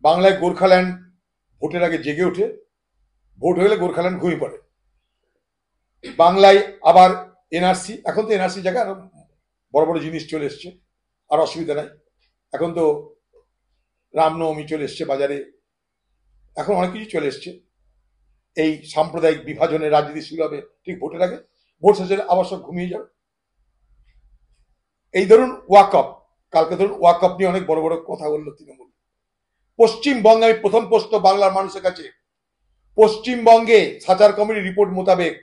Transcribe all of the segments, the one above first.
বাংলায় গোর্খাল্যান্ড ভোটের আগে জেগে ওঠে, ভোট হয়ে গেলে গোর্খাল্যান্ড ঘুমিয়ে পড়ে। বাংলায় আবার এনআরসি, এখন তো এনআরসি জায়গায় আরো বড় বড় জিনিস চলে এসছে, আর অসুবিধা নাই। এখন তো রামনবমী চলে এসছে বাজারে, এখন অনেক কিছু চলে এসছে। এই সাম্প্রদায়িক বিভাজনের রাজনীতি শুরু হবে ঠিক ভোটের আগে, ভোট শেষে আবার সব ঘুমিয়ে যাবে। এই ধরুন ওয়াকআপ, কালকে ধরুন ওয়াকআপ নিয়ে অনেক বড় বড় কথা বললো তৃণমূল। পশ্চিমবঙ্গে, আমি প্রথম প্রশ্ন বাংলার মানুষের কাছে, পশ্চিমবঙ্গে সাচার কমিটির রিপোর্ট মোতাবেক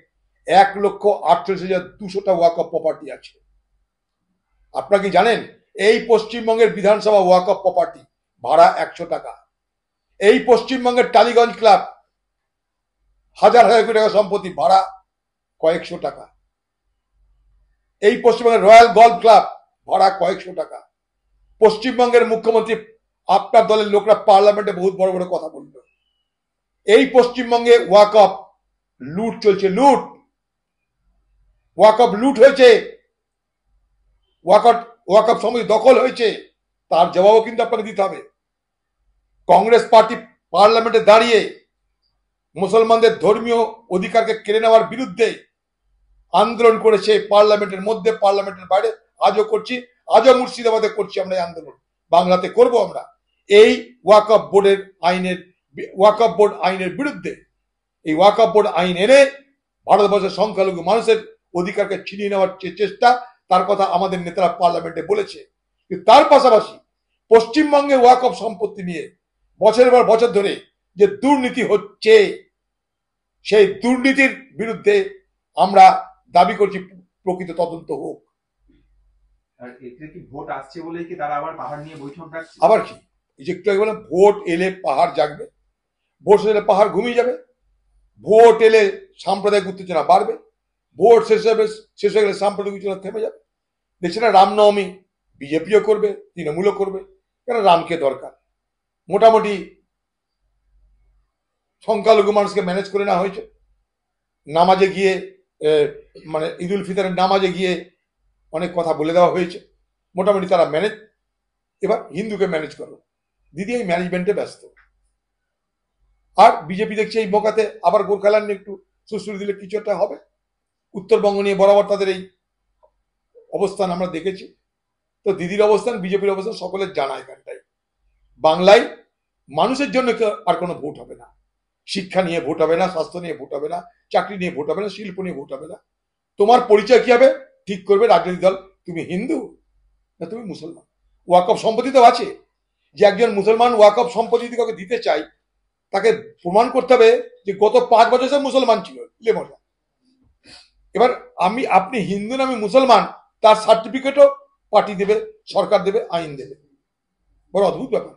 1,48,200টা ওয়াকআপ প্রপার্টি আছে। আপনারা কি জানেন এই পশ্চিমবঙ্গের বিধানসভা ওয়াকআপ প্রপার্টি ভাড়া 100 টাকা? এই পশ্চিমবঙ্গের টালিগঞ্জ ক্লাব হাজার হাজার কোটি টাকা সম্পত্তি, ভাড়া কয়েকশো টাকা। এই পশ্চিমবঙ্গের রয়্যাল গল্ফ ক্লাব ভাড়া কয়েকশো টাকা। পশ্চিমবঙ্গের মুখ্যমন্ত্রী, আপনার দলের লোকরা পার্লামেন্টে বহুত বড় বড় কথা বলল। এই পশ্চিমবঙ্গে ওয়াকআপ লুট চলছে, লুট, ওয়াকআপ লুট হয়েছে, ওয়াকআপ সমিতি দখল হয়েছে, তার জবাবও কিন্তু আপনাকে দিতে হবে। কংগ্রেস পার্টি পার্লামেন্টে দাঁড়িয়ে মুসলমানদের ধর্মীয় অধিকারকে কেড়ে নেওয়ার বিরুদ্ধে আন্দোলন করেছে, পার্লামেন্টের মধ্যে, পার্লামেন্টের বাইরে, আজও করছি, আজও মুর্শিদাবাদে করছি আমরা এই আন্দোলন, বাংলাতে করব আমরা। এই ওয়াকআপ বোর্ড আইনের বিরুদ্ধে, এই ওয়াকআপ বোর্ড আইন এনে ভারতবর্ষের সংখ্যালঘু মানুষের অধিকারকে ছিনিয়ে নেওয়ার যে চেষ্টা, তার কথা আমাদের নেতারা পার্লামেন্টে বলেছে। কিন্তু তার পাশাপাশি পশ্চিমবঙ্গে ওয়াকআপ সম্পত্তি নিয়ে বছরের পর বছর ধরে যে দুর্নীতি হচ্ছে, সেই দুর্নীতির বিরুদ্ধে আমরা দাবি করছি প্রকৃত তদন্ত হোক। ভোট আসছে বলে কি তারা আবার পাহাড় নিয়ে বৈঠক ডাকছে? আবার কি, একটু আগে বললাম, ভোট এলে পাহাড় জাগবে, ভোট এলে পাহাড় ঘুমিয়ে যাবে। ভোট এলে সাম্প্রদায়িক উত্তেজনা বাড়বে, ভোট শেষ হয়ে গেলে সাম্প্রদায়িক উত্তেজনা থেমে যাবে। দেখছি না, রামনবমী বিজেপিও করবে, তৃণমূলও করবে, কেন? রামকে দরকার। মোটামুটি সংখ্যালঘু মানুষকে ম্যানেজ করে নেওয়া হয়েছে। নামাজে গিয়ে, মানে ঈদ উল ফিতরের নামাজে গিয়ে অনেক কথা বলে দেওয়া হয়েছে, মোটামুটি তারা ম্যানেজ। এবার হিন্দুকে ম্যানেজ করো, দিদি এই ম্যানেজমেন্টে ব্যস্ত। আর বিজেপি দেখছে এই বোকাতে আবার গোর্খাল্যান্ড নিয়ে একটু সুশ্রী দিলে কিছু একটা হবে। উত্তরবঙ্গ নিয়ে বরাবর তাদের এই অবস্থান আমরা দেখেছি। তো দিদির অবস্থান, বিজেপির অবস্থান সকলের জানা। এখানটাই বাংলায় মানুষের জন্য আর কোনো ভোট হবে না। শিক্ষা নিয়ে ভোট হবে না, স্বাস্থ্য নিয়ে ভোট হবে না, চাকরি নিয়ে ভোট হবে না, শিল্প নিয়ে ভোট হবে না। তোমার পরিচয় কি হবে ঠিক করবে রাজনৈতিক দল, তুমি হিন্দু না তুমি মুসলমান। ওয়াকফ সম্পত্তি তো আছে, যে একজন মুসলমান ওয়াকফ সম্পত্তি যদি কাউকে দিতে চাই, তাকে প্রমাণ করতে হবে যে গত 5 বছর সে মুসলমান ছিল, লেমনা। এবার আপনি হিন্দু না আমি মুসলমান, তার সার্টিফিকেটও পার্টি দেবে, সরকার দেবে, আইন দেবে। বড় অদ্ভুত ব্যাপার।